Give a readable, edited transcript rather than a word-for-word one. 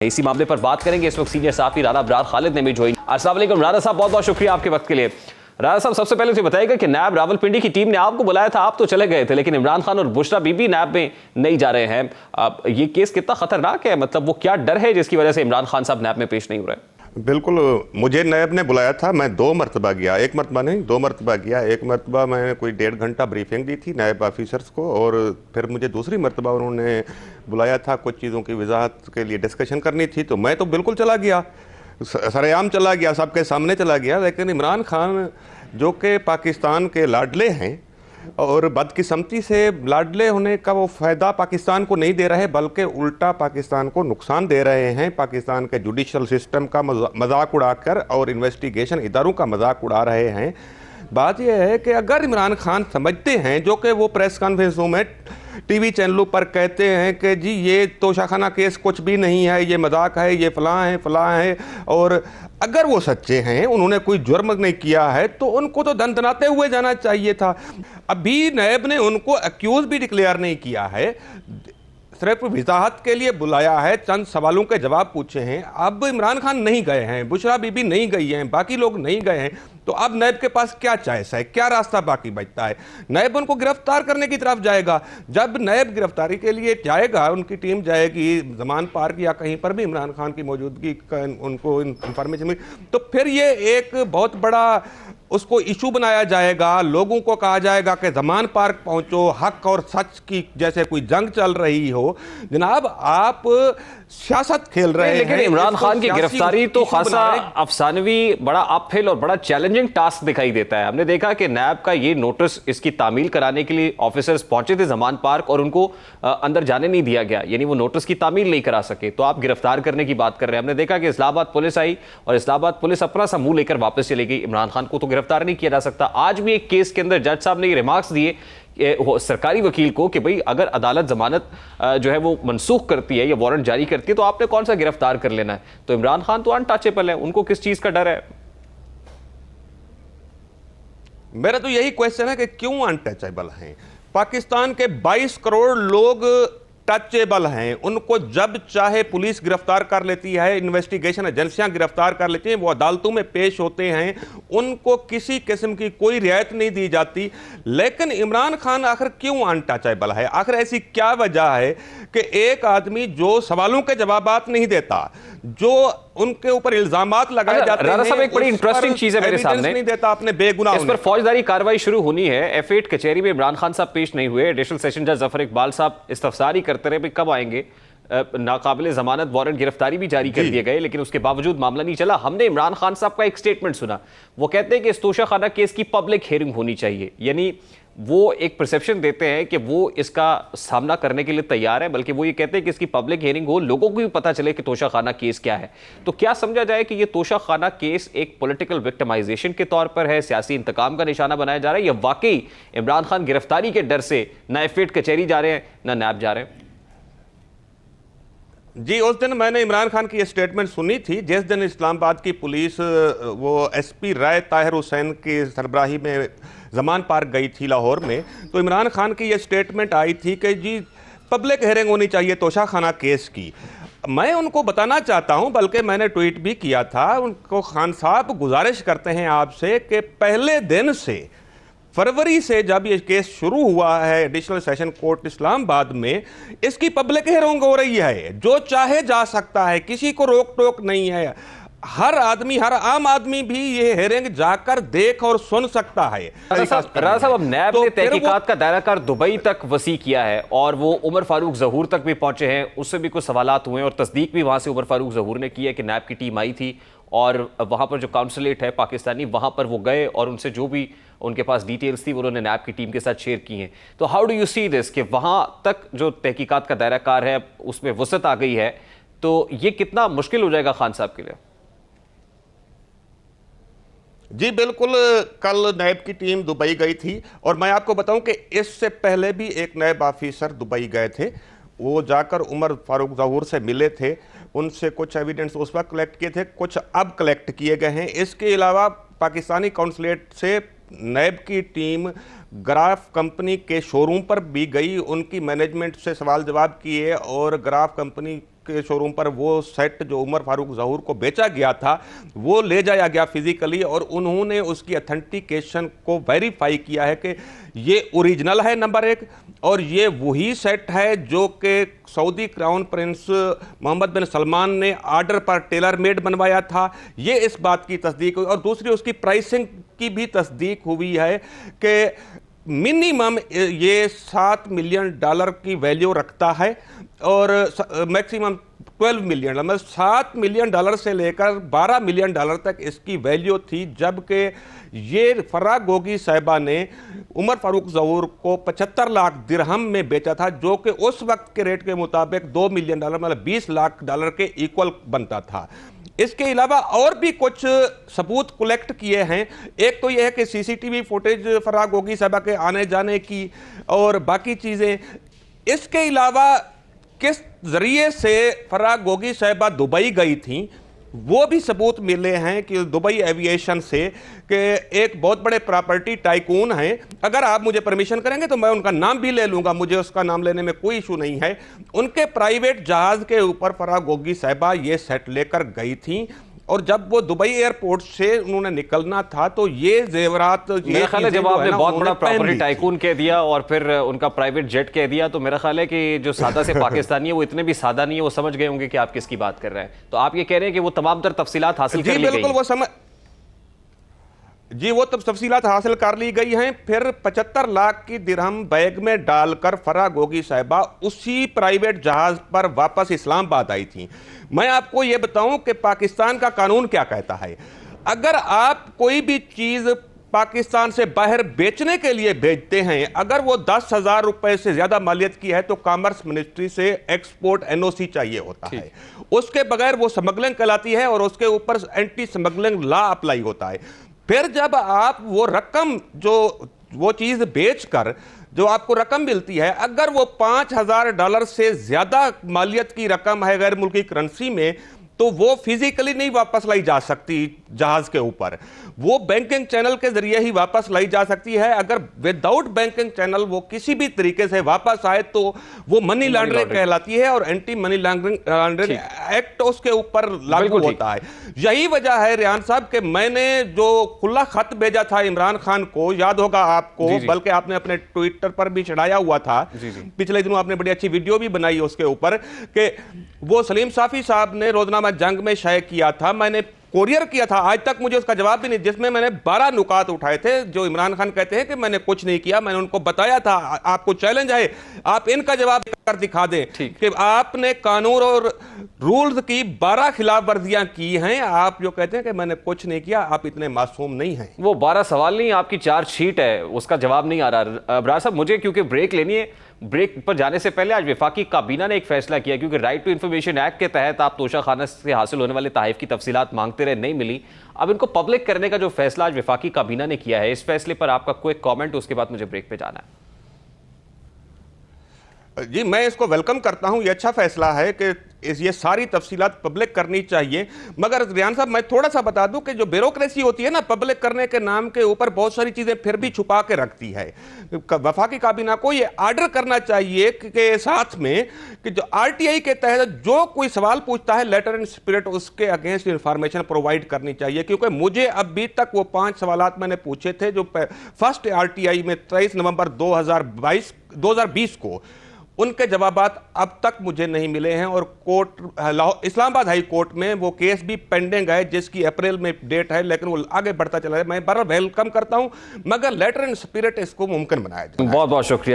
इसी मामले पर बात करेंगे। इस वक्त सीनियर साफी राना अबरार खालिद ने भी ज्वाइन। अस्सलाम वालेकुम राना साहब, बहुत बहुत शुक्रिया आपके वक्त के लिए। राना साहब, सबसे पहले तो बताइएगा कि नैब रावलपिंडी की टीम ने आपको बुलाया था, आप तो चले गए थे, लेकिन इमरान खान और बुशरा बीबी नैब में नहीं जा रहे हैं। अब ये केस कितना खतरनाक है, मतलब वो क्या डर है जिसकी वजह से इमरान खान साहब नैब में पेश नहीं हो रहे? बिल्कुल, मुझे नैब ने बुलाया था, मैं 2 मरतबा गया, 1 मरतबा नहीं 2 मरतबा गया। 1 मरतबा मैंने कोई 1.5 घंटा ब्रीफिंग दी थी नैब ऑफिसर्स को, और फिर मुझे दूसरी मरतबा उन्होंने बुलाया था कुछ चीज़ों की वजाहत के लिए डिस्कशन करनी थी। तो मैं तो बिल्कुल चला गया, सरेआम चला गया, सबके सामने चला गया। लेकिन इमरान खान जो कि पाकिस्तान के लाडले हैं और बदकिस्मती से लाडले होने का वो फ़ायदा पाकिस्तान को नहीं दे रहे, बल्कि उल्टा पाकिस्तान को नुकसान दे रहे हैं। पाकिस्तान के जुडिशल सिस्टम का मजाक उड़ाकर और इन्वेस्टिगेशन इदारों का मजाक उड़ा रहे हैं। बात यह है कि अगर इमरान खान समझते हैं, जो कि वो प्रेस कॉन्फ्रेंसों में टीवी चैनलों पर कहते हैं कि जी ये तोशाखाना केस कुछ भी नहीं है, ये मजाक है, ये फलां है, और अगर वो सच्चे हैं, उन्होंने कोई जुर्म नहीं किया है, तो उनको तो दंदनाते हुए जाना चाहिए था। अभी नैब ने उनको अक्यूज भी डिक्लेयर नहीं किया है, सिर्फ वजाहत के लिए बुलाया है, चंद सवालों के जवाब पूछे हैं। अब इमरान खान नहीं गए हैं, बुशरा बीबी नहीं गई हैं, बाकी लोग नहीं गए हैं, तो अब नैब के पास क्या चॉइस है, क्या रास्ता बाकी बचता है? नैब उनको गिरफ्तार करने की तरफ जाएगा। जब नैब गिरफ्तारी के लिए जाएगा, उनकी टीम जाएगी जमान पार्क या कहीं पर भी इमरान खान की मौजूदगी का उनको इंफॉर्मेशन मिली, तो फिर ये एक बहुत बड़ा उसको इशू बनाया जाएगा। लोगों को कहा जाएगा कि जमान पार्क पहुंचो, हक और सच की जैसे कोई जंग चल रही हो। जनाब, आप सियासत खेल रहे हैं। लेकिन इमरान खान की गिरफ्तारी तो खासा अफसानवी, बड़ा अपहिल और बड़ा चैलेंजिंग टास्क दिखाई देता है। हमने देखा कि नैब का ये नोटिस, इसकी तामील कराने के लिए ऑफिसर्स पहुंचे थे जमान पार्क और उनको अंदर जाने नहीं दिया गया, यानी वो नोटिस की तामील नहीं करा सके, तो आप गिरफ्तार करने की बात कर रहे हैं। हमने देखा कि इस्लामाबाद पुलिस आई और इस्लामाबाद पुलिस अपना सा मुंह लेकर वापस चली गई। इमरान खान को तो गिरफ्तार नहीं किया जा सकता। आज भी एक केस के अंदर जज साहब ने ये रिमार्क्स दिए सरकारी वकील को कि भाई अगर अदालत जमानत जो है वो मनसूख करती है या वारंट जारी करती है, तो आपने कौन सा गिरफ्तार कर लेना है? तो इमरान खान तो अनटचेबल है, उनको किस चीज का डर है? मेरा तो यही क्वेश्चन है कि क्यों अनटचेबल हैं? पाकिस्तान के 22 करोड़ लोग टचेबल हैं, उनको जब चाहे पुलिस गिरफ्तार कर लेती है, इन्वेस्टिगेशन एजेंसियां गिरफ्तार कर लेती हैं, वो अदालतों में पेश होते हैं, उनको किसी किस्म की कोई रियायत नहीं दी जाती। लेकिन इमरान खान आखिर क्यों अनटचेबल है? आखिर ऐसी क्या वजह है कि एक आदमी जो सवालों के जवाबात नहीं देता, जो उनके ऊपर इल्जामात लगाए जाते हैं, राना साहब, एक बड़ी इंटरेस्टिंग चीज है मेरे सामने, नहीं देता अपने बेगुनाह। इस पर फौजदारी कार्रवाई शुरू होनी है। F8 कचहरी में इमरान खान साहब पेश नहीं हुए। एडिशनल सेशन जज जफर इकबाल साहब इस्तफसारी करते रहे, कब आएंगे। नाकाबिले जमानत वारंट गिरफ्तारी भी जारी कर दिए गए, लेकिन उसके बावजूद मामला नहीं चला। हमने इमरान खान साहब का एक स्टेटमेंट सुना, वो कहते हैं कि इस तोशाखाना केस की पब्लिक हियरिंग होनी चाहिए, यानी वो एक परसेप्शन देते हैं कि वो इसका सामना करने के लिए तैयार है, बल्कि वो ये कहते हैं कि इसकी पब्लिक हियरिंग हो, लोगों को भी पता चले कि तोशाखाना केस क्या है। तो क्या समझा जाए कि ये तोशाखाना केस एक पॉलिटिकल विक्टिमाइजेशन के तौर पर है, सियासी इंतकाम का निशाना बनाया जा रहा है, या वाकई इमरान खान गिरफ्तारी के डर से ना F8 कचहरी जा रहे हैं ना नैब जा रहे हैं? जी, उस दिन मैंने इमरान खान की ये स्टेटमेंट सुनी थी, जिस दिन इस्लामाबाद की पुलिस वो SP राय ताहिर हुसैन की सरबराही में जमान पार्क गई थी लाहौर में। तो इमरान खान की ये स्टेटमेंट आई थी कि जी पब्लिक हियरिंग होनी चाहिए तोशाखाना केस की। मैं उनको बताना चाहता हूं, बल्कि मैंने ट्वीट भी किया था उनको, खान साहब गुजारिश करते हैं आपसे कि पहले दिन से, फरवरी से जब ये केस शुरू हुआ है एडिशनल सेशन कोर्ट इस्लामाबाद में, इसकी पब्लिक हियरिंग हो रही है। जो चाहे जा सकता है, किसी को रोक टोक नहीं है। हर आदमी, हर आम आदमी भी ये हियरिंग जाकर देख और सुन सकता है। राजा साहब, अब नैब ने तहकीकात का दायराकार दुबई तक वसी किया है और वो उमर फारूक जहूर तक भी पहुंचे हैं, उससे भी कुछ सवालात हुए और तस्दीक भी वहां से उमर फारूक जहूर ने की है कि नैब की टीम आई थी और वहां पर जो काउंसलेट है पाकिस्तानी, वहां पर वो गए और उनसे जो भी उनके पास डिटेल्स थी वो उन्होंने नैब की टीम के साथ शेयर की हैं। तो how do you see this कि वहां तक जो तहकीकात का दायराकार है उसमें वसअत आ गई है, तो ये कितना मुश्किल हो जाएगा खान साहब के लिए? जी बिल्कुल, कल नैब की टीम दुबई गई थी और मैं आपको बताऊं कि इससे पहले भी एक नैब ऑफिसर दुबई गए थे। वो जाकर उमर फारूक जहूर से मिले थे, उनसे कुछ एविडेंस उस वक्त कलेक्ट किए थे, कुछ अब कलेक्ट किए गए हैं। इसके अलावा पाकिस्तानी कौंसलेट से नैब की टीम ग्राफ कंपनी के शोरूम पर भी गई, उनकी मैनेजमेंट से सवाल जवाब किए और ग्राफ कंपनी के शोरूम पर वो सेट जो उमर फारूक ज़हूर को बेचा गया था वो ले जाया गया फिजिकली, और उन्होंने उसकी अथेंटिकेशन को वेरीफाई किया है कि ये ओरिजिनल है नंबर 1, और ये वही सेट है जो कि सऊदी क्राउन प्रिंस मोहम्मद बिन सलमान ने ऑर्डर पर टेलर मेड बनवाया था। ये इस बात की तस्दीक हुई, और दूसरी उसकी प्राइसिंग की भी तस्दीक हुई है कि मिनिमम ये $7 मिलियन की वैल्यू रखता है, और मैक्सिमम 12 मिलियन, मतलब $7 मिलियन से लेकर $12 मिलियन तक इसकी वैल्यू थी, जबकि ये फराह गोगी साहिबा ने उमर फारूक ज़हूर को 75 लाख दिरहम में बेचा था, जो कि उस वक्त के रेट के मुताबिक $2 मिलियन मतलब $20 लाख के इक्वल बनता था। इसके अलावा और भी कुछ सबूत कलेक्ट किए हैं। एक तो यह है कि सीसीटीवी फुटेज फराह गोगी साहिबा के आने जाने की और बाकी चीज़ें। इसके अलावा किस जरिए से फराह गोगी साहिबा दुबई गई थी वो भी सबूत मिले हैं कि दुबई एविएशन से, कि एक बहुत बड़े प्रॉपर्टी टाइकून हैं। अगर आप मुझे परमिशन करेंगे तो मैं उनका नाम भी ले लूंगा, मुझे उसका नाम लेने में कोई इशू नहीं है। उनके प्राइवेट जहाज के ऊपर फराह गोगी साहिबा ये सेट लेकर गई थी, और जब वो दुबई एयरपोर्ट से उन्होंने निकलना था तो ये जेवरात, मेरा ख्याल है जब आपने बहुत बड़ा प्रॉपर्टी टाइकून कह दिया और फिर उनका प्राइवेट जेट कह दिया, तो मेरा ख्याल है कि जो सादा से पाकिस्तानी है वो इतने भी सादा नहीं है, वो समझ गए होंगे कि आप किसकी बात कर रहे हैं। तो आप ये कह रहे हैं कि वो तमाम तर तफसीलात हासिल कर ली गई? बिल्कुल, वो समझ जी, वो तब तफसीलात हासिल कर ली गई हैं। फिर 75 लाख की दिरहम बैग में डालकर फराह गोगी साहिबा उसी प्राइवेट जहाज पर वापस इस्लामाबाद आई थी। मैं आपको यह बताऊं कि पाकिस्तान का कानून क्या कहता है। अगर आप कोई भी चीज पाकिस्तान से बाहर बेचने के लिए भेजते हैं, अगर वो 10,000 रुपए से ज्यादा मालियत की है तो कॉमर्स मिनिस्ट्री से एक्सपोर्ट एनओसी चाहिए होता है। उसके बगैर वो स्मगलिंग कहलाती है और उसके ऊपर एंटी स्मगलिंग लॉ अप्लाई होता है। फिर जब आप वो रकम, जो वो चीज बेचकर जो आपको रकम मिलती है, अगर वो $5,000 से ज्यादा मालियत की रकम है गैर मुल्की करेंसी में, तो वो फिजिकली नहीं वापस लाई जा सकती जहाज के ऊपर, वो बैंकिंग चैनल के जरिए ही वापस लाई जा सकती है। अगर विदाउट बैंकिंग चैनल वो किसी भी तरीके से वापस आए तो वो मनी लॉन्ड्रिंग कहलाती है, और एंटी मनी लॉन्ड्रिंग एक्ट उसके ऊपर लागू होता है। यही वजह है रियान साहब कि मैंने जो खुला खत भेजा था इमरान खान को, याद होगा आपको, बल्कि आपने अपने ट्विटर पर भी चढ़ाया हुआ था, पिछले दिनों आपने बड़ी अच्छी वीडियो भी बनाई उसके ऊपर, कि वो सलीम साफी साहब ने रोजनामा जंग में शाये किया था, मैंने कोरियर किया था, आज तक मुझे उसका जवाब भी नहीं, जिसमें मैंने 12 नुकात उठाए थे जो इमरान खान कहते हैं कि मैंने कुछ नहीं किया। मैंने उनको बताया था, आपको चैलेंज है, आप इनका जवाब कर दिखा दें कि आपने कानून और रूल्स की 12 खिलाफ वर्जियां की हैं। आप जो कहते हैं कि मैंने कुछ नहीं किया, आप इतने मासूम नहीं हैं। वो 12 सवाल नहीं, आपकी चार्जशीट है, उसका जवाब नहीं आ रहा। अबरार साहब, मुझे क्योंकि ब्रेक लेनी है, ब्रेक पर जाने से पहले आज वफाकी काबीना ने एक फैसला किया, क्योंकि राइट टू इंफॉर्मेशन एक्ट के तहत आप तोशा खाना से हासिल होने वाले तहफ़ की तफसीलात मांगते रहे, नहीं मिली। अब इनको पब्लिक करने का जो फैसला आज वफाकी काबीना ने किया है, इस फैसले पर आपका कोई कमेंट, उसके बाद मुझे ब्रेक पे जाना है। जी, मैं इसको वेलकम करता हूं। ये अच्छा फैसला है कि ये सारी तफसीलात पब्लिक करनी चाहिए। मगर रियान साहब, मैं थोड़ा सा बता दूं कि जो ब्यूरोक्रेसी होती है ना, पब्लिक करने के नाम के ऊपर बहुत सारी चीजें फिर भी छुपा के रखती है। वफाकी काबीना को ये ऑर्डर करना चाहिए कि साथ में कि जो आरटीआई के तहत जो कोई सवाल पूछता है, लेटर एंड स्पिरिट उसके अगेंस्ट इंफॉर्मेशन प्रोवाइड करनी चाहिए। क्योंकि मुझे अभी तक वो 5 सवालात मैंने पूछे थे जो फर्स्ट आरटीआई में 23 नवंबर 2020 को, उनके जवाबात अब तक मुझे नहीं मिले हैं। और कोर्ट, इस्लामाबाद हाई कोर्ट में वो केस भी पेंडिंग है, जिसकी अप्रैल में डेट है, लेकिन वो आगे बढ़ता चला है। मैं बराबर वेलकम करता हूं, मगर लेटर एंड स्पिरिट इसको मुमकिन बनाया जाए। बहुत बहुत शुक्रिया।